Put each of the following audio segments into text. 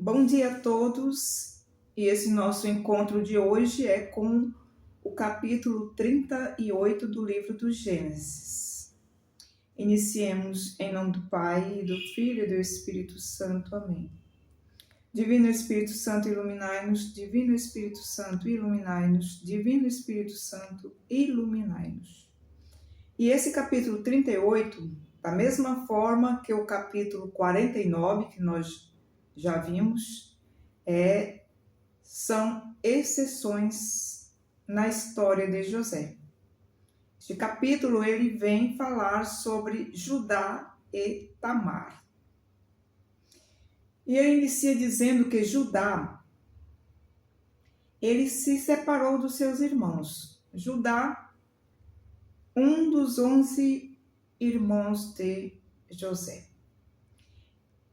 Bom dia a todos, e esse nosso encontro de hoje é com o capítulo 38 do livro do Gênesis. Iniciemos em nome do Pai, do Filho e do Espírito Santo. Amém. Divino Espírito Santo, iluminai-nos. Divino Espírito Santo, iluminai-nos. Divino Espírito Santo, iluminai-nos. E esse capítulo 38, da mesma forma que o capítulo 49, que nós já vimos, são exceções na história de José. Este capítulo ele vem falar sobre Judá e Tamar. E ele inicia dizendo que Judá, ele se separou dos seus irmãos. Judá, um dos 11 irmãos de José.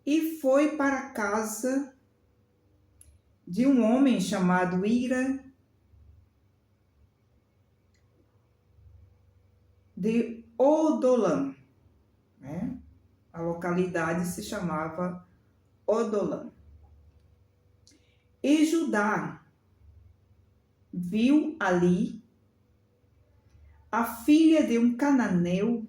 E foi para a casa de um homem chamado Ira de Odolam, né? A localidade se chamava Odolam. E Judá viu ali a filha de um cananeu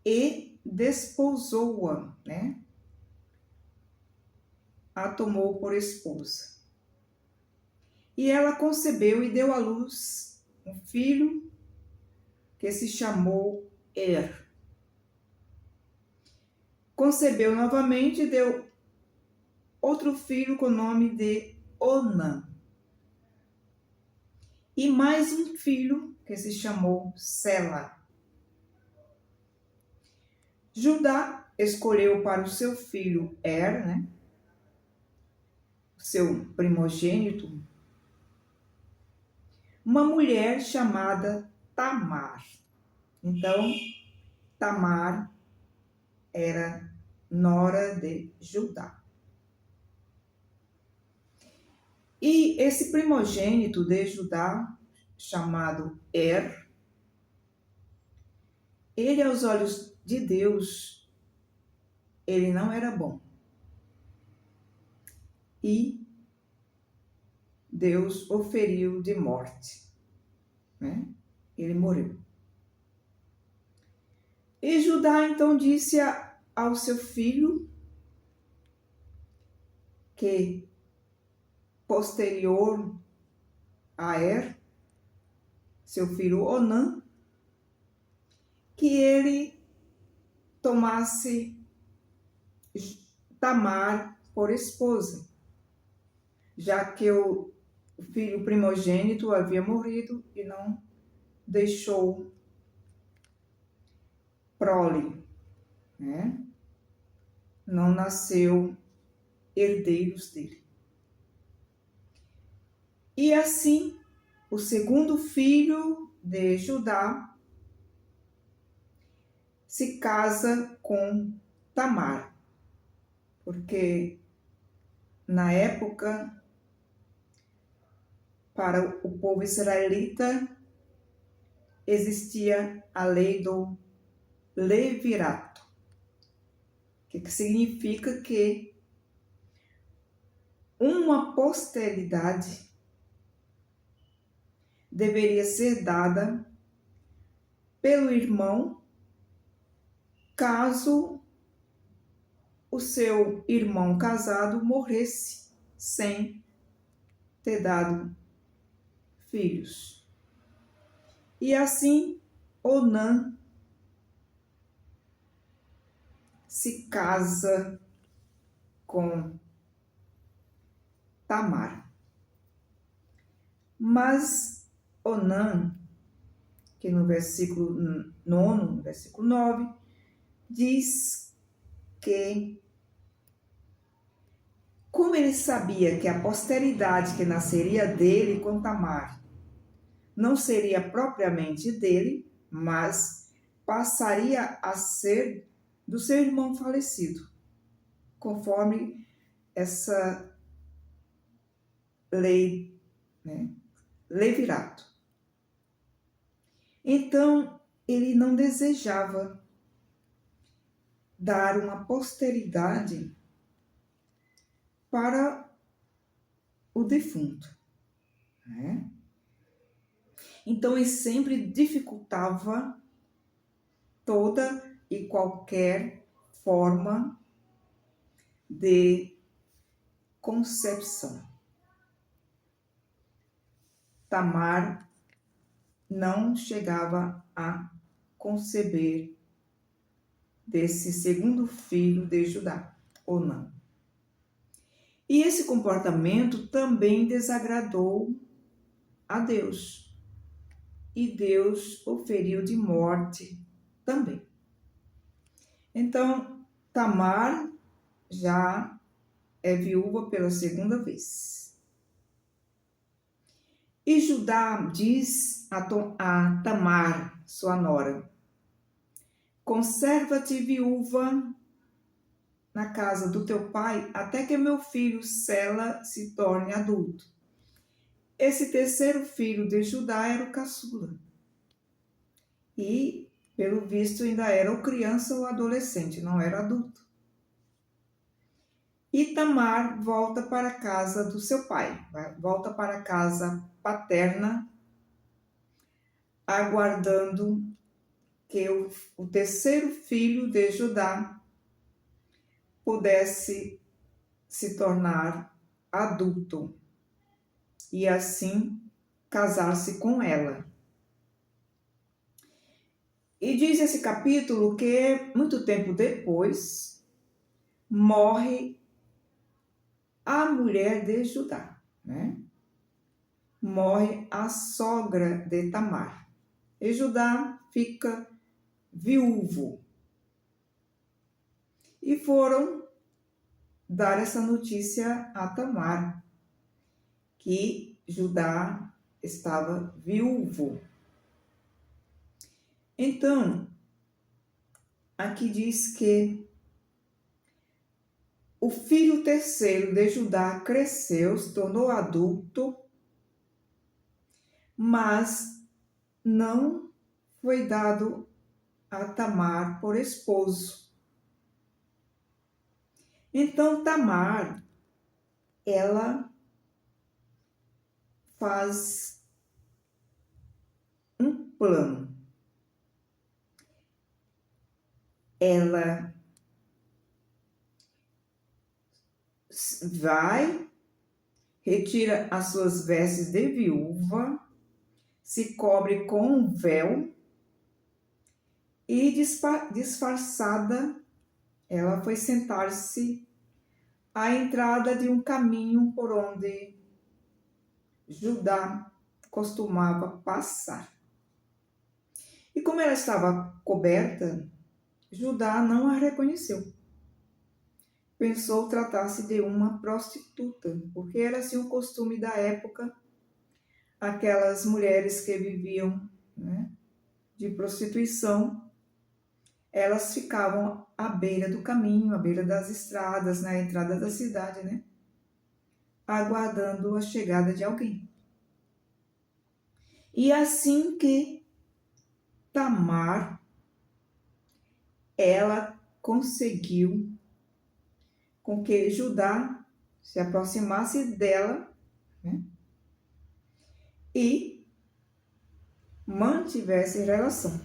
e desposou-a, né? A tomou por esposa. E ela concebeu e deu à luz um filho que se chamou Concebeu novamente e deu outro filho com o nome de Onã. E mais um filho que se chamou Sela. Judá escolheu para o seu filho né? O seu primogênito, uma mulher chamada Tamar. Então, Tamar era nora de Judá. E esse primogênito de Judá, chamado ele aos olhos de Deus, ele não era bom. E Deus o feriu de morte, né? Ele morreu. E Judá então disse ao seu filho que, posterior a seu filho Onã, que ele tomasse Tamar por esposa, já que o filho primogênito havia morrido e não deixou prole, né? Não nasceu herdeiros dele. E assim, o segundo filho de Judá se casa com Tamar, porque na época, para o povo israelita, existia a lei do levirato, que significa que uma posteridade deveria ser dada pelo irmão caso o seu irmão casado morresse sem ter dado filhos. E assim, Onã se casa com Tamar. Mas Onã, que no versículo 9, no versículo 9, diz que, como ele sabia que a posteridade que nasceria dele com Tamar não seria propriamente dele, mas passaria a ser do seu irmão falecido, conforme essa lei, né? Levirato. Então, ele não desejava dar uma posteridade para o defunto, né? Então, ele sempre dificultava toda e qualquer forma de concepção. Tamar não chegava a conceber desse segundo filho de Judá, ou não. E esse comportamento também desagradou a Deus. E Deus o feriu de morte também. Então, Tamar já é viúva pela segunda vez. E Judá diz a Tamar, sua nora: conserva-te viúva na casa do teu pai até que meu filho Sela se torne adulto. Esse terceiro filho de Judá era o caçula. E, pelo visto, ainda era ou criança ou adolescente, não era adulto. E Tamar volta para a casa do seu pai, volta para a casa paterna, aguardando que o terceiro filho de Judá pudesse se tornar adulto e assim casar-se com ela. E diz esse capítulo que muito tempo depois morre a mulher de Judá, né? Morre a sogra de Tamar. E Judá fica viúvo. E foram dar essa notícia a Tamar, que Judá estava viúvo. Então, aqui diz que o filho terceiro de Judá cresceu, se tornou adulto, mas não foi dado a Tamar por esposo. Então, Tamar, ela faz um plano. Ela vai, retira as suas vestes de viúva, se cobre com um véu e disfarçada, ela foi sentar-se à entrada de um caminho por onde Judá costumava passar. E como ela estava coberta, Judá não a reconheceu. Pensou tratar-se de uma prostituta, porque era assim o costume da época, aquelas mulheres que viviam, né, de prostituição, elas ficavam à beira do caminho, à beira das estradas, na entrada da cidade, né, aguardando a chegada de alguém. E assim que Tamar, ela conseguiu com que Judá se aproximasse dela, né, e mantivesse relação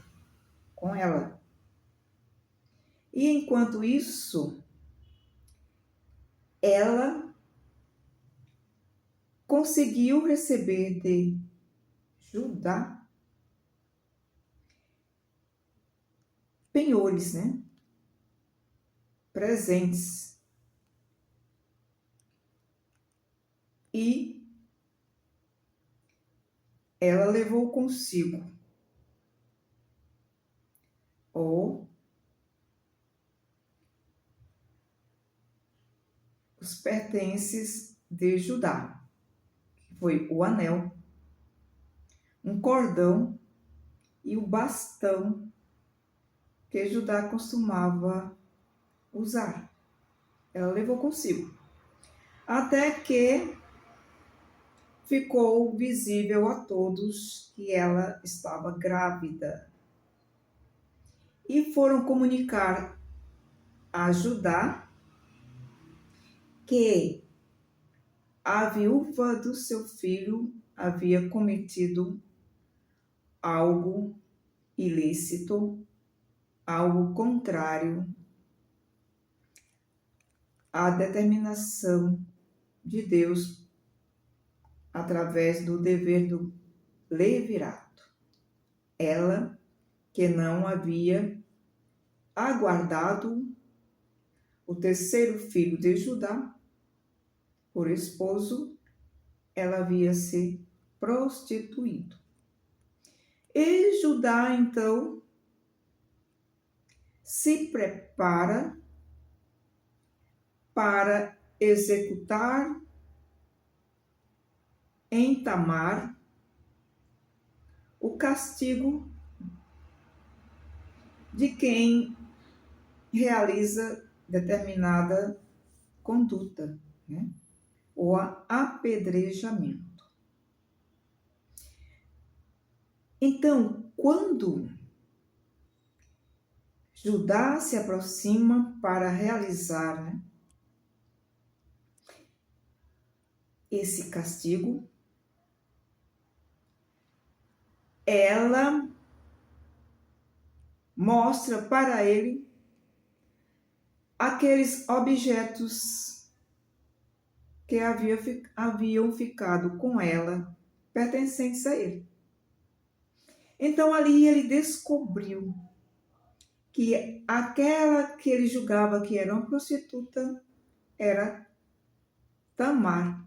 com ela. E enquanto isso, ela conseguiu receber de Judá penhores, né? Presentes. E ela levou consigo os pertences de Judá, que foi o anel, um cordão e o bastão que Judá costumava usar. Ela levou consigo. Até que ficou visível a todos que ela estava grávida. E foram comunicar a Judá que a viúva do seu filho havia cometido algo ilícito, algo contrário à determinação de Deus através do dever do levirato. Ela, que não havia aguardado o terceiro filho de Judá por esposo, ela havia se prostituído. E Judá, então, se prepara para executar em Tamar o castigo de quem realiza determinada conduta, né? O apedrejamento. Então, quando Judá se aproxima para realizar, né, esse castigo, ela mostra para ele aqueles objetos que haviam ficado com ela, pertencentes a ele. Então ali ele descobriu que aquela que ele julgava que era uma prostituta era Tamar,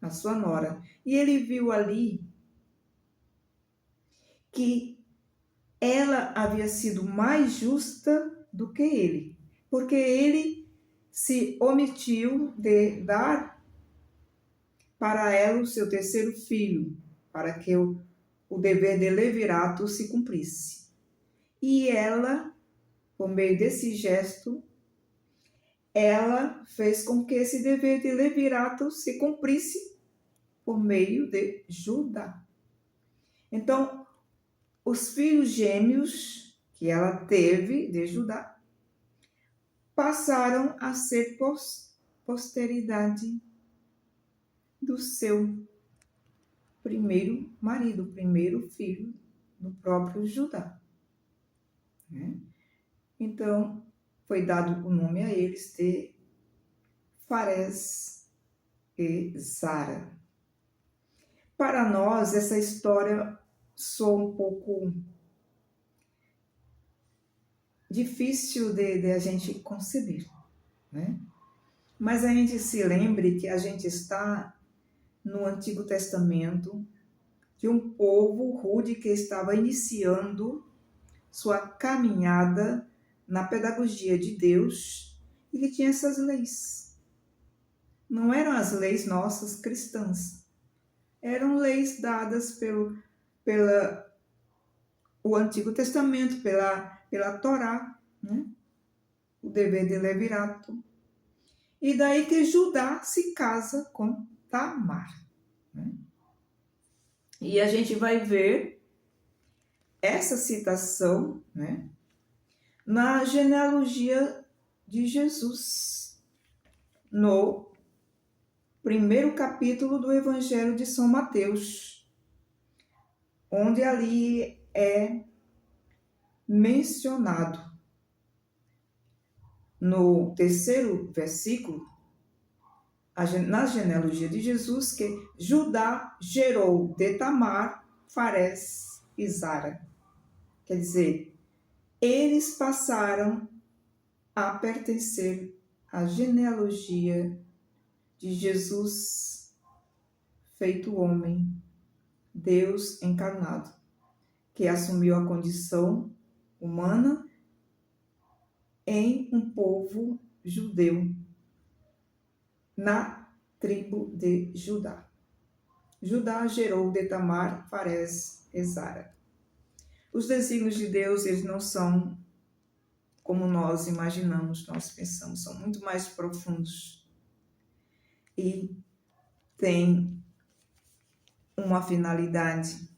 a sua nora. E ele viu ali que ela havia sido mais justa do que ele, porque ele se omitiu de dar para ela o seu terceiro filho, para que o dever de levirato se cumprisse. E ela, por meio desse gesto, ela fez com que esse dever de levirato se cumprisse por meio de Judá. Então, os filhos gêmeos que ela teve de Judá passaram a ser posteridade do seu primeiro marido, primeiro filho do próprio Judá, né? Então, foi dado o nome a eles de Farés e Zara. Para nós, essa história soa um pouco difícil de a gente conceber, né? Mas a gente se lembre que a gente está no Antigo Testamento de um povo rude que estava iniciando sua caminhada na pedagogia de Deus e que tinha essas leis. Não eram as leis nossas cristãs, eram leis dadas pelo Antigo Testamento, pela Torá, né? O dever de levirato. E daí que Judá se casa com Tamar, né? E a gente vai ver essa citação, né, na genealogia de Jesus, no primeiro capítulo do Evangelho de São Mateus, onde ali é mencionado no terceiro versículo, na genealogia de Jesus, que Judá gerou de Tamar, Farés e Zara. Quer dizer, eles passaram a pertencer à genealogia de Jesus, feito homem, Deus encarnado, que assumiu a condição humana em um povo judeu, na tribo de Judá. Judá gerou de Tamar, Farés e Zara. Os desígnios de Deus, eles não são como nós imaginamos, nós pensamos, são muito mais profundos e têm uma finalidade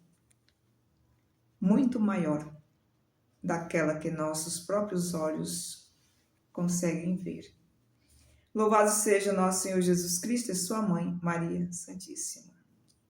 muito maior daquela que nossos próprios olhos conseguem ver. Louvado seja nosso Senhor Jesus Cristo e sua mãe, Maria Santíssima.